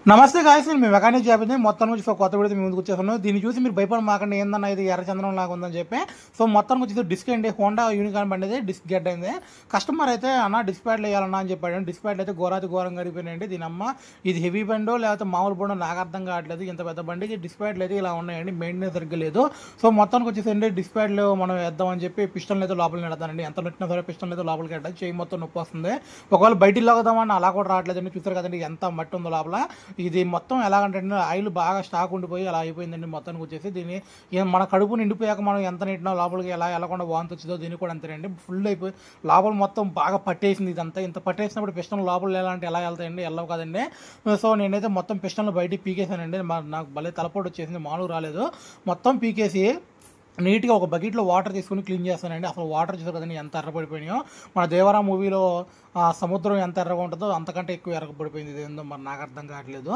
నమస్తే గాయ్స్, నేను మీ మెకానిక్ చెప్పింది మొత్తం నుంచి కొత్త వీడియో మీ ముందుకు వచ్చేసాను. దీన్ని చూసి మీరు భయపడి మాకండి ఏందన్నా ఇది ఎర్రచంద్రం లాగా ఉందని చెప్పి మొత్తం వచ్చేసి డిస్క్ అండి హోండా యూనికార్న్ బండి డిస్క్ గెడ్ అయింది. కస్టమర్ అయితే అన్న డిస్క్ ప్యాడ్లు వేయాలన్నా అని చెప్పాడు. డిస్క్ ప్యాడ్లు అయితే ఘోరంగా అడిగిపోయినాయండి. దీని అమ్మ ఇది హెవీ బండో లేకపోతే మామూలు బండో నాకు అర్థం కావట్లేదు. ఇంత పెద్ద బండికి డిస్క్ ప్యాడ్లు అయితే ఇలా ఉన్నాయండి, మెయింటెనెన్స్ సరిగ్గా లేదు. మొత్తానికి వచ్చేసి డిస్క్ ప్యాడ్లు మనం వేద్దామని చెప్పి పిస్టన్ అయితే లోపలికి నెడతానండి. ఎంత నెట్టినా సరే పిస్టన్ అయితే లోపలికి వెళ్ళాలి, చేయి మొత్తం నొప్పి వస్తుంది. ఒకవేళ బయటికి లాగుదామని అలా కూడా రావట్లేదండి. చూసారు కదండి ఎంత మట్టి ఉందో లోపల. ఇది మొత్తం ఎలాగంటే ఆయిల్ బాగా స్టాక్ ఉండిపోయి అలా అయిపోయిందండి. మొత్తానికి వచ్చేసి దీన్ని మన కడుపు నిండిపోయాక మనం ఎంత నెట్టినా లోపలికి ఎలా వెళ్ళకుండా వాంతి వచ్చిందో దీనికి కూడా అంతేనండి. ఫుల్ అయిపోయి లోపల మొత్తం బాగా పట్టేసింది. ఇదంతా ఇంత పట్టేసినప్పుడు పిస్టన్ లోపల వెళ్ళాలంటే ఎలా వెళ్తాయండి, వెళ్ళవు కదండి. నేనైతే మొత్తం పిస్టన్లు బయటికి పీకేసానండి. నాకు భలే తలపోటు వచ్చేసింది, మామూలు రాలేదు. మొత్తం పీకేసి నీట్గా ఒక బకెట్లో వాటర్ తీసుకుని క్లీన్ చేస్తానండి. అసలు వాటర్ చూసారు కదండి ఎంత ఎర్రపడిపోయినాయో. మన దేవరా మూవీలో సముద్రం ఎంత ఎర్రగా ఉంటుందో అంతకంటే ఎక్కువ ఎర్రపడిపోయింది. ఇది ఏందో మరి నాకు అర్థం కావట్లేదు.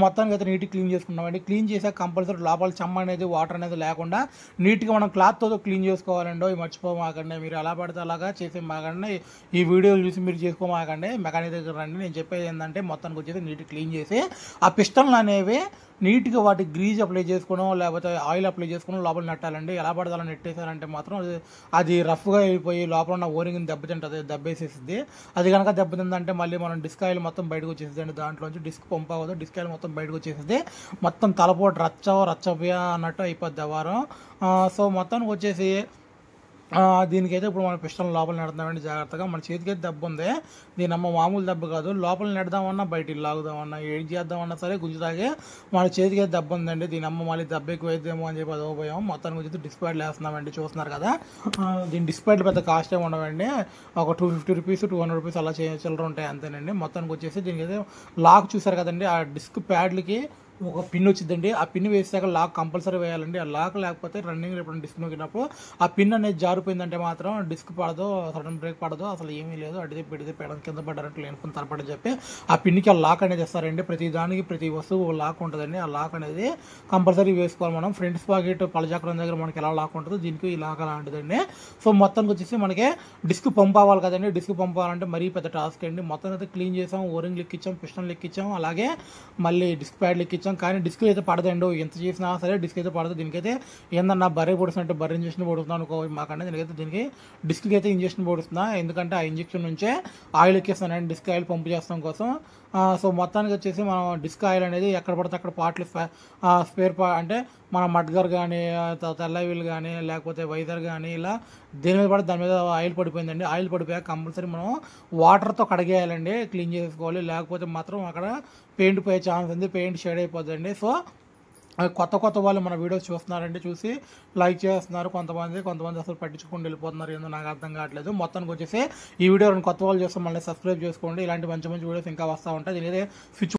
మొత్తానికి అయితే నీట్గా క్లీన్ చేసుకున్నామండి. క్లీన్ చేసాక కంపల్సరీ లోపల చెమ్మ అనేది వాటర్ అనేది లేకుండా నీట్గా మనం క్లాత్తో క్లీన్ చేసుకోవాలండి. ఇవి మర్చిపోమాకండి. మీరు ఎలా పడితే అలాగా చేసే మాకండి. ఈ వీడియోలు చూసి మీరు చేసుకోమాకండి. మెకానిక్ దగ్గర రండి. నేను చెప్పేది ఏంటంటే మొత్తానికి వచ్చేసి నీట్గా క్లీన్ చేసి ఆ పిస్టన్లు అనేవి నీట్గా వాటికి గ్రీజ్ అప్లై చేసుకోవడం లేకపోతే ఆయిల్ అప్లై చేసుకోవడం లోపల నెట్టాలండి. ఎలా పడితే అలా నెట్టేసారంటే మాత్రం అది రఫ్గా అయిపోయి లోపల ఉన్న ఓరింగ్ దెబ్బతింటుంది, దెబ్బేసేసింది. అది కనుక దెబ్బతిందంటే మళ్ళీ మనం డిస్క్ ఆయిల్ మొత్తం బయటకు వచ్చేసిందండి. దాంట్లోంచి డిస్క్ పంప్ అవ్వదు, డిస్క్ ఆయిల్ మొత్తం బయటకు వచ్చేసింది. మొత్తం తలపోటు రచ్చబియా అన్నట్టు అయిపోద్ది వారం. మొత్తానికి వచ్చేసి దీనికైతే ఇప్పుడు మనం పిస్టన్ లోపల నెడదామండి జాగ్రత్తగా. మన చేతికైతే దెబ్బ ఉంది. దీని అమ్మ మామూలు దెబ్బ కాదు. లోపల నెడదామన్నా బయటికి లాగుదామన్నా ఏం చేద్దామన్నా సరే గుంజుతాగే మన చేతికైతే దెబ్బ ఉందండి. దీని అమ్మ మళ్ళీ దెబ్బ ఎక్కువ అయిద్దేమో అని చెప్పి అదోపోయాం. మొత్తానికి వచ్చి డిస్క్ ప్యాడ్లు వేస్తున్నామండి, చూస్తున్నారు కదా. దీని డిస్క్ ప్యాడ్లు పెద్ద కాస్ట్ ఏమి ఉండవండి. ఒక 250 రూపీస్ 200 రూపీస్ అలా చిల్లర ఉంటాయి అంతేనండి. మొత్తానికి వచ్చేసి దీనికైతే లాక్ చూసారు కదండి. ఆ డిస్క్ ప్యాడ్లకి ఒక పిన్ వచ్చిందండి. ఆ పిన్ వేసాక లాక్ కంపల్సరీ వేయాలండి. ఆ లాక్ లేకపోతే రన్నింగ్ ఎప్పుడైనా డిస్క్ నొక్కినప్పుడు ఆ పిన్ అనేది జారిపోయిందంటే మాత్రం డిస్క్ పడదు, సడన్ బ్రేక్ పడదు, అసలు ఏమీ లేదు. అడితే పెడితే పెడ కింద పడ్డారంటే లేనుకుని తలపడని చెప్పి ఆ పిన్కి ఆ లాక్ అనేది ఇస్తారండి. ప్రతి దానికి ప్రతి వస్తువు లాక్ ఉంటుందండి. ఆ లాక్ అనేది కంపల్సరీ వేసుకోవాలి మనం. ఫ్రంట్ పాకెట్ పలచక్రం దగ్గర మనకి ఎలా లాక్ ఉంటుందో దీనికి ఈ లాక్ అలాంటిదండి. మొత్తానికి వచ్చేసి మనకి డిస్క్ పంప్ అవ్వాలి కదండి. డిస్క్ పంప్ అవ్వాలంటే మరీ పెద్ద టాస్క్ అండి. మొత్తం అయితే క్లీన్ చేసాం, ఓరింగ్ లెక్కించాం, పిస్టన్ లెక్కించాం, అలాగే మళ్ళీ డిస్క్ ప్యాడ్ లెక్కించాం. కానీ డిస్క్ అయితే పడదండి. ఎంత చేసినా సరే డిస్క్ అయితే పడదు. దీనికైతే ఏందన్నా బర్రె పొడుస్తున్నట్టు బర్రె ఇంజక్షన్ పొడుస్తున్నాను అనుకో మాకంటే దీనికి డిస్క్కి అయితే ఇంజక్షన్ పొడుస్తున్నా. ఎందుకంటే ఆ ఇంజక్షన్ నుంచే ఆయిల్ ఎక్కిస్తానండి, డిస్క్ ఆయిల్ పంపు చేస్తాం కోసం. మొత్తానికి వచ్చేసి మనం డిస్క్ ఆయిల్ అనేది ఎక్కడ పడితే అక్కడ పార్ట్లు స్పేర్ అంటే మన మడ్గర్ కానీ తెల్లవీల్ కానీ లేకపోతే వైజర్ కానీ ఇలా దేని మీద పడితే దాని మీద ఆయిల్ పడిపోయిందండి. ఆయిల్ పడిపోయాక కంపల్సరీ మనం వాటర్తో కడిగేయాలండి, క్లీన్ చేసుకోవాలి. లేకపోతే మాత్రం అక్కడ పెయింట్ పోయే ఛాన్స్ ఉంది, పెయింట్ షేడ్ అయిపోతుందండి. కొత్త వాళ్ళు మన వీడియోస్ చూస్తున్నారండి, చూసి లైక్ చేస్తున్నారు. కొంతమంది అసలు పట్టించుకొని వెళ్ళిపోతున్నారు, ఏందో నాకు అర్థం కావట్లేదు. మొత్తానికి వచ్చేసి ఈ వీడియో కొత్త వాళ్ళు చూస్తే మళ్ళీ సబ్స్క్రైబ్ చేసుకోండి. ఇలాంటి మంచి వీడియోస్ ఇంకా వస్తూ ఉంటాయి. దీని స్విచ్